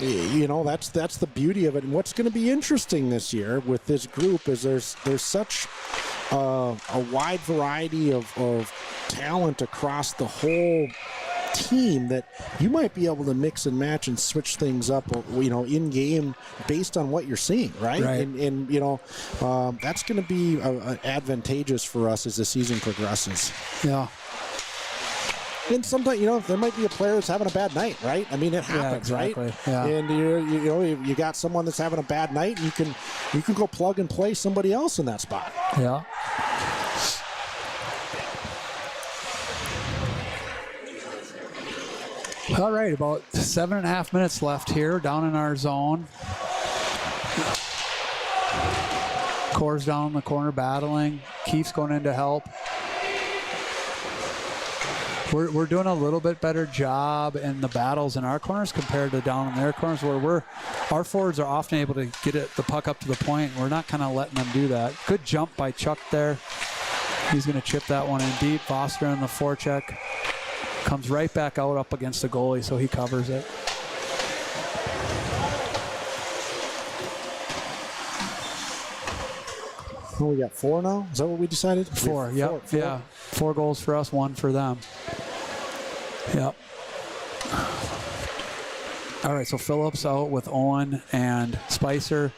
you know, that's the beauty of it. And what's going to be interesting this year with this group is there's such a wide variety of talent across the whole team that you might be able to mix and match and switch things up, you know, in game based on what you're seeing, right? And you know, that's going to be advantageous for us as the season progresses. Yeah. And sometimes, you know, there might be a player that's having a bad night, right? I mean, it happens, right? Yeah. And you know, you got someone that's having a bad night, and you can go plug and play somebody else in that spot. Yeah. All right, about 7.5 minutes left here down in our zone. Core's down in the corner battling. Keith's going in to help. We're doing a little bit better job in the battles in our corners compared to down in their corners, where our forwards are often able to get the puck up to the point. We're not kind of letting them do that. Good jump by Chuck there. He's going to chip that one in deep. Foster in the forecheck. Comes right back out up against the goalie, so he covers it. Oh, we got 4 now? Is that what we decided? 4, yep. 4. Yeah. 4 goals for us, 1 for them. Yep. All right, so Phillips out with Owen and Spicer,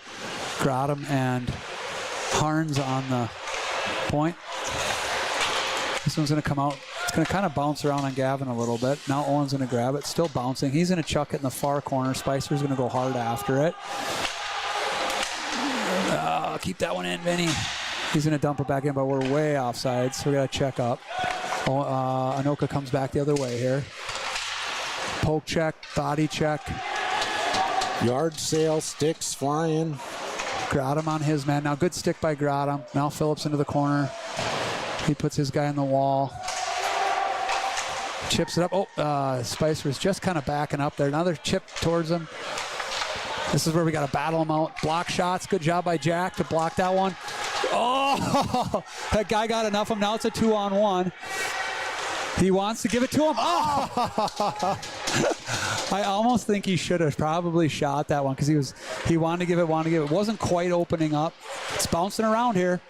Grotham and Harns on the point. This one's going to come out. It's going to kind of bounce around on Gavin a little bit. Now Owen's going to grab it. Still bouncing. He's going to chuck it in the far corner. Spicer's going to go hard after it. Keep that one in, Vinny. He's going to dump it back in, but we're way offside, so we got to check up. Anoka comes back the other way here. Poke check, body check. Yard sale, sticks flying. Grotham on his man. Now good stick by Grotham. Now Phillips into the corner. He puts his guy on the wall. Chips it up. Spicer's just kind of backing up there. Another chip towards him. This is where we got to battle him out. Block shots. Good job by Jack to block that one. Oh, that guy got enough of him. Now it's a 2-on-1. He wants to give it to him. Oh! I almost think he should have probably shot that one because he wanted to give it, It wasn't quite opening up. It's bouncing around here.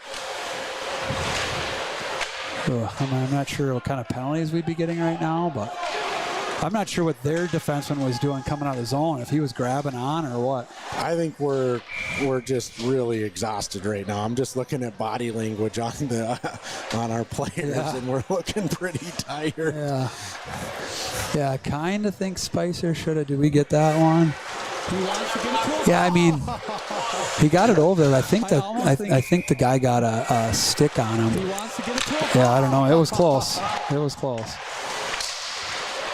I'm not sure what kind of penalties we'd be getting right now, but I'm not sure what their defenseman was doing coming out of the zone, if he was grabbing on or what. I think we're just really exhausted right now. I'm just looking at body language on our players, and we're looking pretty tired. Yeah, I kind of think Spicer should have. Did we get that one? Yeah, I mean, he got it over there. I think the guy got a stick on him. Yeah, I don't know. It was close.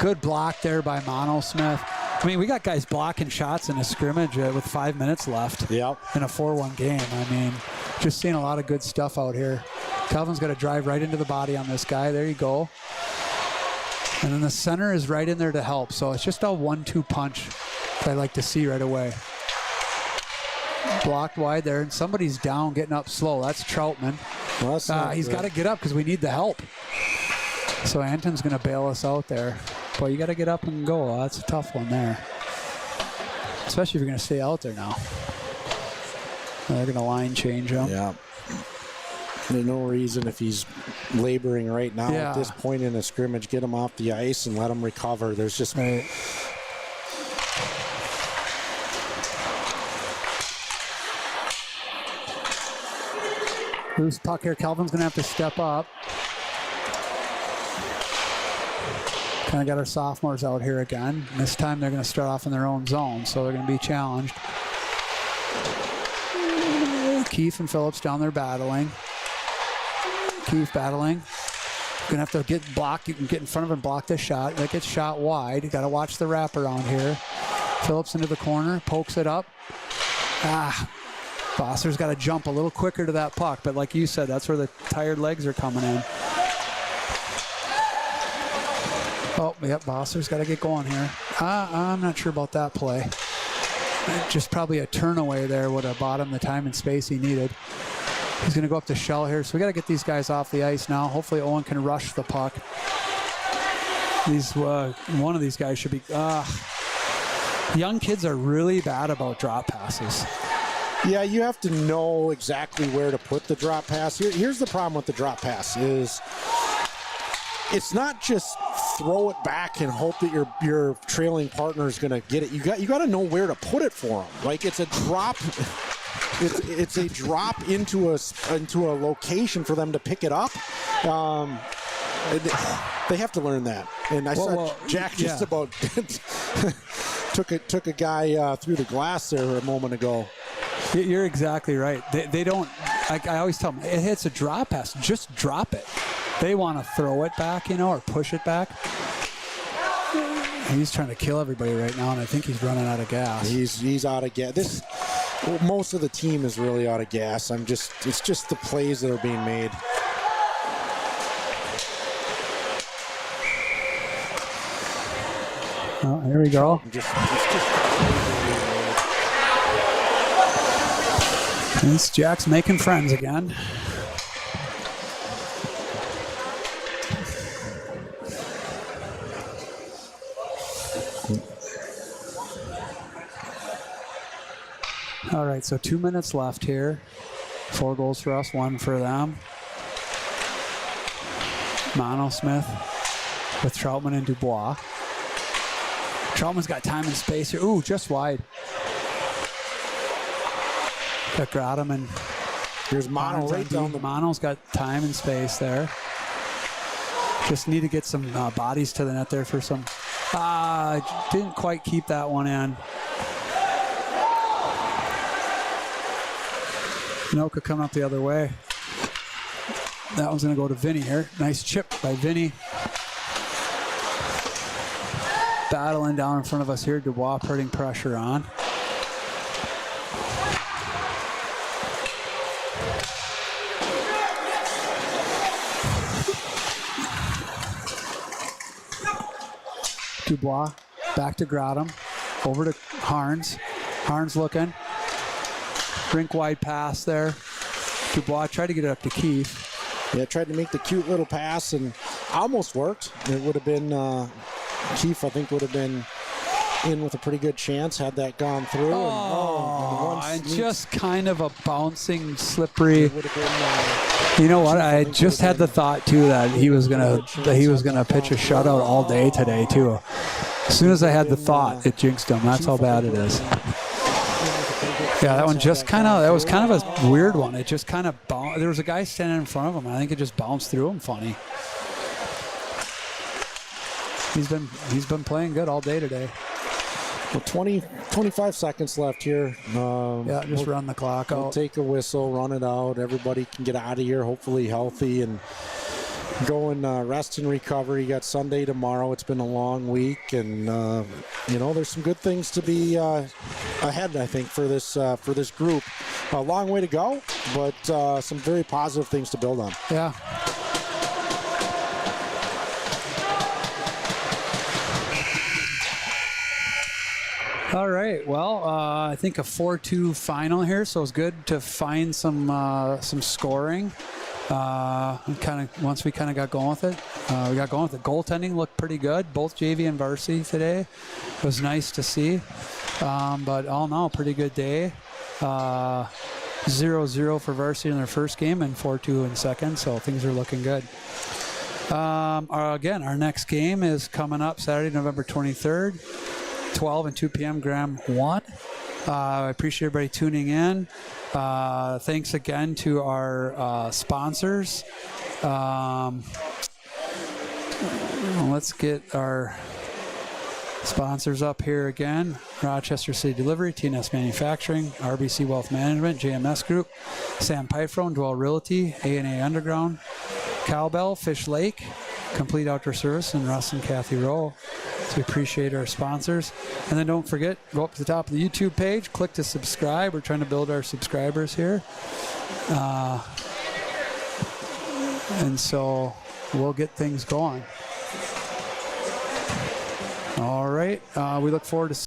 Good block there by Mono Smith. I mean, we got guys blocking shots in a scrimmage with 5 minutes left in a 4-1 game. I mean, just seeing a lot of good stuff out here. Calvin's got to drive right into the body on this guy. There you go. And then the center is right in there to help. So it's just a 1-2 punch that I like to see right away. Blocked wide there, and somebody's down, getting up slow. That's Troutman. Well, he's got to get up because we need the help. So Anton's going to bail us out there. Boy, you got to get up and go. Oh, that's a tough one there. Especially if you're going to stay out there now. They're going to line change him. Yeah. There's no reason if he's laboring right now at this point in a scrimmage, get him off the ice and let him recover. There's just... Right. Loose puck here. Calvin's going to have to step up. Kind of got our sophomores out here again. And this time they're going to start off in their own zone, so they're going to be challenged. Keefe and Phillips down there battling. Keefe battling. Going to have to get blocked. You can get in front of him, block this shot. That gets shot wide. You got to watch the wraparound here. Phillips into the corner, pokes it up. Bosser's got to jump a little quicker to that puck, but like you said, that's where the tired legs are coming in. Oh, yep, Bosser's got to get going here. I'm not sure about that play. Just probably a turn away there would have bought him the time and space he needed. He's going to go up to Shell here, so we got to get these guys off the ice now. Hopefully Owen can rush the puck. One of these guys should be... young kids are really bad about drop passes. Yeah, you have to know exactly where to put the drop pass. Here's the problem with the drop pass is it's not just throw it back and hope that your trailing partner is going to get it. You got to know where to put it for them. Like it's a drop. It's a drop into a location for them to pick it up. They have to learn that. And I saw Jack just about took a guy through the glass there a moment ago. You're exactly right. They don't. I always tell them it hits a drop pass. Just drop it. They want to throw it back, or push it back. He's trying to kill everybody right now, and I think he's running out of gas. He's out of gas. Most of the team is really out of gas. It's just the plays that are being made. Oh, here we go. Jack's making friends again. All right, so 2 minutes left here. 4 goals for us, 1 for them. Mono Smith with Troutman and Dubois. Troutman's got time and space here. Ooh, just wide. Got Gradam and here's Mono right down the... Mono's got time and space there. Just need to get some bodies to the net there for some... didn't quite keep that one in. Anoka coming up the other way. That one's going to go to Vinny here. Nice chip by Vinny. Battling down in front of us here. Dubois putting pressure on. Dubois back to Gradam. Over to Harns. Harns looking. Rink wide pass there. Dubois tried to get it up to Keefe. Yeah, tried to make the cute little pass and almost worked. It would have been, Keefe I think would have been in with a pretty good chance had that gone through. And just kind of a bouncing, slippery. You know what? I just had the thought too that he was gonna pitch a shutout all day today too. As soon as I had the thought, it jinxed him. That's how bad it is. Yeah, that one just that was kind of a weird one. It just kind of bounced. There was a guy standing in front of him. I think it just bounced through him funny. He's been playing good all day today. Well, 25 seconds left here. Just run the clock out. We'll take a whistle, run it out. Everybody can get out of here, hopefully healthy, and go and rest and recover. You got Sunday tomorrow. It's been a long week, and there's some good things to be ahead, I think, for this group. A long way to go, but some very positive things to build on. Yeah. All right. Well, I think a 4-2 final here, so it's good to find some scoring. Once we got going with it, we got going with it. Goaltending looked pretty good, both JV and Varsity today. It was nice to see. But all in all, pretty good day. 0-0 for Varsity in their first game and 4-2 in second, so things are looking good. Again, our next game is coming up Saturday, November 23rd. 12 and 2 p.m. Graham 1. I appreciate everybody tuning in. Thanks again to our sponsors. Let's get our sponsors up here again. Rochester City Delivery, TNS Manufacturing, RBC Wealth Management, JMS Group, Sam Pifrone, Dwell Realty, A&A Underground, Cowbell, Fish Lake, Complete Outdoor Service, and Russ and Kathy Rowe. So we appreciate our sponsors. And then don't forget, go up to the top of the YouTube page, click to subscribe. We're trying to build our subscribers here. And so we'll get things going. All right. We look forward to